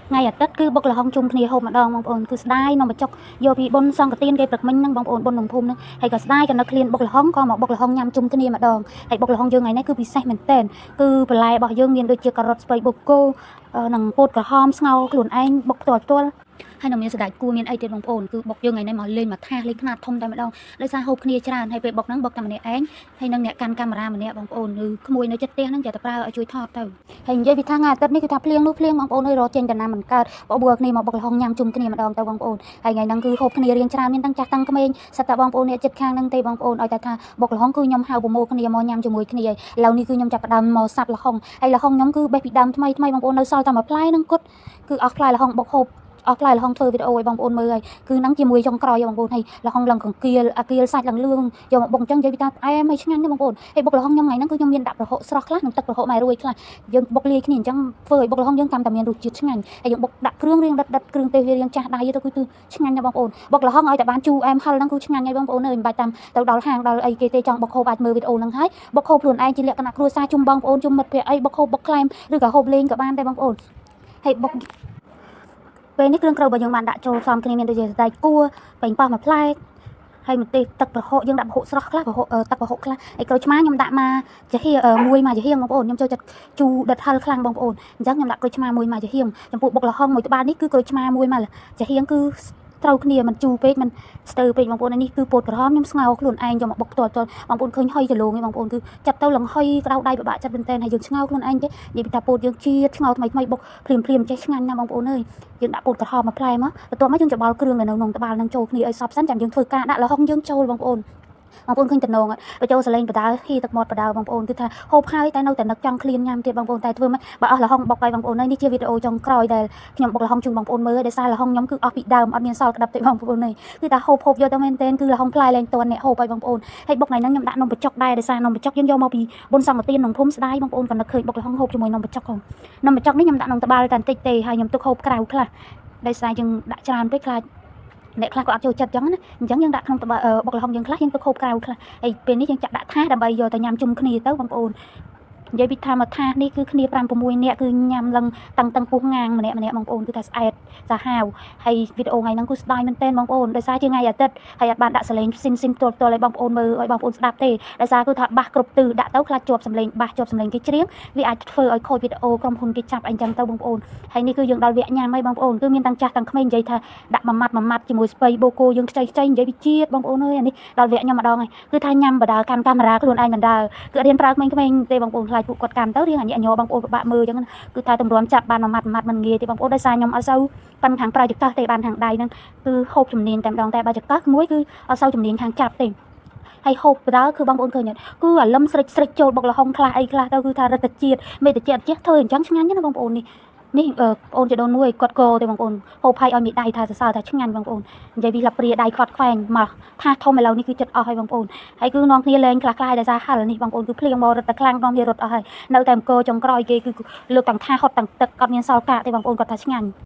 ថ្ងៃអាទិត្យគឺបុកល្ហុងជុំគ្នាហូបម្ដងបងប្អូនគឺស្ដាយនំបញ្ចុកយកពីបុណ្យសង្ឃទានគេព្រឹកមិញហ្នឹងបងប្អូនបុណ្យក្នុងភូមិហ្នឹងហើយក៏ស្ដាយក៏នៅឃ្លានបុកល្ហុងក៏មកបុកល្ហុងញ៉ាំជុំគ្នាម្ដងហើយបុកល្ហុងយើងថ្ងៃនេះគឺពិសេសមែនទែនគឺបន្លែរបស់យើងមានដូចជាការ៉ុតស្ពៃបូកគោនិងពោតក្រហមស្ងោរខ្លួនឯងបុកផ្ទាល់ហើយនៅមានសណ្តែកគួរមានអីទៀតបងប្អូនគឺបុកយើងថ្ងៃនេះមកលេងមកថាសលេងខ្នាតធំតែម្ដងដោយសារហូបគ្នាច្រើនហើយពេលបុកហ្នឹងបុកតែម្នាក់ឯងហើយនឹងអ្នកកាន់កាមេរ៉ាម្នាក់បងប្អូនគឺក្មួយនៅចិត្តផ្ទះហ្នឹងចេះតែប្រើឲ្យជួយថតទៅហើយនិយាយពីថាថ្ងៃអាទិត្យនេះគឺថាភ្លៀងនោះភ្លៀងបងប្អូនអើយរកចេញតាណាមិនកើតបបួលគ្នាមកបុកល្ហុងញ៉ាំជុំគ្នាម្ដងទៅបងប្អូនហើយថ្ងៃហ្នឹងគឺហូបគ្នារៀងច្រើនមានទាំងចាស់ទាំងក្មេងសិតតែបងប្អូនអ្នកចិត្តខាងហ្នឹងទេបងប្អូនឲ្យតែថាបុកល្ហុងគឺខ្ញុំហៅប្រមូលគ្នាមកញ៉ាំជាមួយគ្នាឥឡូវនេះគឺខ្ញុំចាប់ផ្ដើមមកសាប់ល្ហុងហើយល្ហុងខ្ញុំគឺបេះពីដើមថ្មីបងប្អូននៅសល់តែមួយផ្លែហ្នឹងគត់គឺអស់ផ្លែល្ហុងបុកហូបអស់ផ្លែល្ហុងធ្វើវីដេអូឲ្យបងប្អូនមើលហើយគឺហ្នឹងជាមួយចុងក្រោយបងប្អូនហើយល្ហុងឡើងកង្គៀលអាគៀលសាច់ឡើងលឿងយកមកបុកអញ្ចឹងនិយាយពីថាអែមហើយឆ្ងាញ់ទេបងប្អូនហើយបុកល្ហុងខ្ញុំថ្ងៃហ្នឹងគឺខ្ញុំមានដាក់ប្រហុកស្រស់ខ្លះនិងទឹកប្រហុកម៉ែរួយខ្លះយើងបុកលាយគ្នាអញ្ចឹងធ្វើឲ្យបុកល្ហុងយើងកាន់តែមានរសជាតិឆ្ងាញ់ហើយយើងបុកដាក់គ្រឿងរៀងដិតគ្រឿងទេសវារៀងចាស់ដៃទៅគឺឆ្ងាញ់ណាស់បងប្អូនបុកល្ហុងឲ្យតែបានជូរអែមហឹលហ្នឹងគឺឆ្ងាញ់ហើយបងប្អូនអើយមិនបាច់តាមទៅដល់ហាងដល់អីគេទេចង់បុកហូបអាចមើលវីដេអូហ្នឹងហើយបុកហូបខ្លួនឯងជាលក្ខណៈគ្រួសារជុំបងប្អូនជុំមិត្តភក្តិអីបុកហូបបុកក្លែមឬក៏ហូបលេងក៏បានដែរបងប្អូនហើយបុកពេលនេះគ្រឿងក្រូបរបស់យើងបានដាក់ចូលផ្សំគ្នាមានដូចជាសណ្តែកគួរប៉េងប៉ោះមួយផ្លែហើយម្ទេសទឹកប្រហុកយើងដាក់ប្រហុកស្រស់ខ្លះប្រហុកទឹកប្រហុកខ្លះហើយក្រូចឆ្មាខ្ញុំដាក់មកចាហៀមួយមកចាហៀងបងប្អូនខ្ញុំចូលចិត្តជូរដិតហឹលខ្លាំងបងប្អូនអញ្ចឹងខ្ញុំដាក់ក្រូចឆ្មាមួយមកចាហៀងចំពោះបុកល្ហុងមួយក្បាលនេះគឺក្រូចឆ្មាមួយមកចាហៀងគឺត្រូវគ្នាមិនជូរពេកមិនស្ទើរពេកបងប្អូននេះគឺពោតក្រហមខ្ញុំស្ងោរខ្លួនឯងយកមកបុកផ្ទាល់បងប្អូនឃើញហុយគីឡូនេះបងប្អូនគឺចាប់ទៅលងហុយក្តៅដៃពិបាកចិត្តមែនតើហើយយើងស្ងោរខ្លួនឯងទេនិយាយពីថាពោតយើងជាតិស្ងោរថ្មីបុកព្រាមចេះឆ្ងាញ់ណាស់បងប្អូនអើយយើងដាក់ពោតក្រហមមួយផ្លែមកបន្ទាប់មកយើងច្របល់គ្រឿងនៅក្នុងត្បាល់នឹងចូលគ្នាឲ្យសព្វសិនចាំយើងធ្វើការដាក់ល្ហុងយើងចូលបងប្អូនឃើញតំណងបញ្ចូលសលេងបដាហ៊ីទឹកមាត់បដាបងប្អូនគឺថាហូបហើយតែនៅតែនឹកចង់ឃ្លានញ៉ាំទៀតបងប្អូនតែធ្វើមិនបើអស់ល្ហុងបុកឲ្យបងប្អូននេះជាវីដេអូចុងក្រោយដែលខ្ញុំបុកល្ហុងជូនបងប្អូនមើលដោយសារល្ហុងខ្ញុំគឺអស់ពីដើមអត់មានសល់ក្តាប់ទេបងប្អូនគឺថាហូបយកទៅមែនទែនគឺល្ហុងផ្លែលែងតន់អ្នកហូបឲ្យបងប្អូនហើយបុកថ្ងៃហ្នឹងខ្ញុំដាក់នំបញ្ចុកដែរដោយសារនំបញ្ចុកយើងយកមកពីបុណ្យសង្ឃទានក្នុងភូមិស្ដាយបងប្អូនក៏នឹកឃើញបុកល្ហុងហូបជាមួយនំបញ្ចុកផងនំបញ្ចុកនេះខ្ញុំដាក់ក្នុងត្បាល់តែបន្តិចទេហើយខ្ញុំទុកហូបក្រៅខ្លះដោយសារយើងដាក់ច្រើនពេកខ្លាចអ្នកខ្លះក៏អត់ចូលចិត្តចឹងណាអញ្ចឹងយើងដាក់ក្នុងបុកល្ហុងយើងខ្លះយើងទុកហូបក្រៅខ្លះហើយពេលនេះយើងចាក់ដាក់ថាសដើម្បីយកទៅញ៉ាំជុំគ្នាទៅបងប្អូននិយាយពីថាមកថាសនេះគឺគ្នា5 6នាក់គឺញ៉ាំឡើងតាំងពោះងាងម្នាក់បងប្អូនគឺថាស្អែតសាហាវហើយវីដេអូថ្ងៃហ្នឹងគឺស្ដាយមែនទែនបងប្អូនដោយសារជាថ្ងៃអាទិត្យហើយអត់បានដាក់សលេងស៊ីនផ្ទាល់ឲ្យបងប្អូនមើលឲ្យបងប្អូនស្ដាប់ទេដោយសារគឺថាបាសគ្រប់ទិសដាក់ទៅខ្លាចជាប់សំឡេងបាសជាប់សំឡេងគេច្រៀងវាអាចធ្វើឲ្យខូចវីដេអូក្រុមហ៊ុនគេចាប់អីចឹងទៅបងប្អូនហើយនេះគឺយើងដល់វគ្គញ៉ាំហើយបងប្អូនគឺមានទាំងចាស់ទាំងក្មេងនិយាយថាដាក់មួយម៉ាត់ជាមួយស្ពៃបូកូយើងខ្ចីនិយាយពីជាតិបងប្អូនអើយអានេះដល់វគ្គខ្ញុំម្ដងហើយគឺថាញ៉ាំបដាកាន់កាមេរ៉ាខ្លួនឯងមិនដើរគឺរៀនប្រើក្មេងៗទេបងប្អូនខ្លាចពួកគាត់កាន់ទៅរៀងអញបងប្អូនពិបាកមើលអញ្ចឹងគឺថាតម្រាំចាប់បានមួយម៉ាត់មិនងាយទេបងប្អូនដោយសារខ្ញុំអត់សូវប៉ិនខាងប្រើចកោះទេបានខាងដៃហ្នឹងគឺហូបជំនាញតែម្ដងតែបើចកោះមួយគឺអត់សូវជំនាញខាងចាប់ទេហើយហូបបដាគឺបងប្អូនឃើញគឺអាលឹមស្រិចចូលបុកល្ហុងខ្លះអីខ្លះទៅគឺថារឹតតែជាតិមេតិជាតិធ្វើអញ្ចឹងឆ្ងាញ់ណាបងប្អូននេះបងប្អូនជីដូនមួយគាត់កោទេបងប្អូនហូបផៃឲ្យមីដៃថាសរសើរថាឆ្ងាញ់បងប្អូននិយាយពីឡាព្រាដៃខ្វាត់ខ្វែងមកថាធំឥឡូវនេះគឺចិត្តអស់ហើយបងប្អូនហើយគឺនាំគ្នាលេងខ្លះដោយសារហឹលនេះបងប្អូនគឺភ្លៀងមករត់តែខ្លាំងនាំគ្នារត់អស់ហើយនៅតែអង្គចុងក្រោយគេគឺលើកទាំងថាហត់ទាំងទឹកអត់មានសល់កាកទេបងប្អូនគាត់ថាឆ្ងាញ់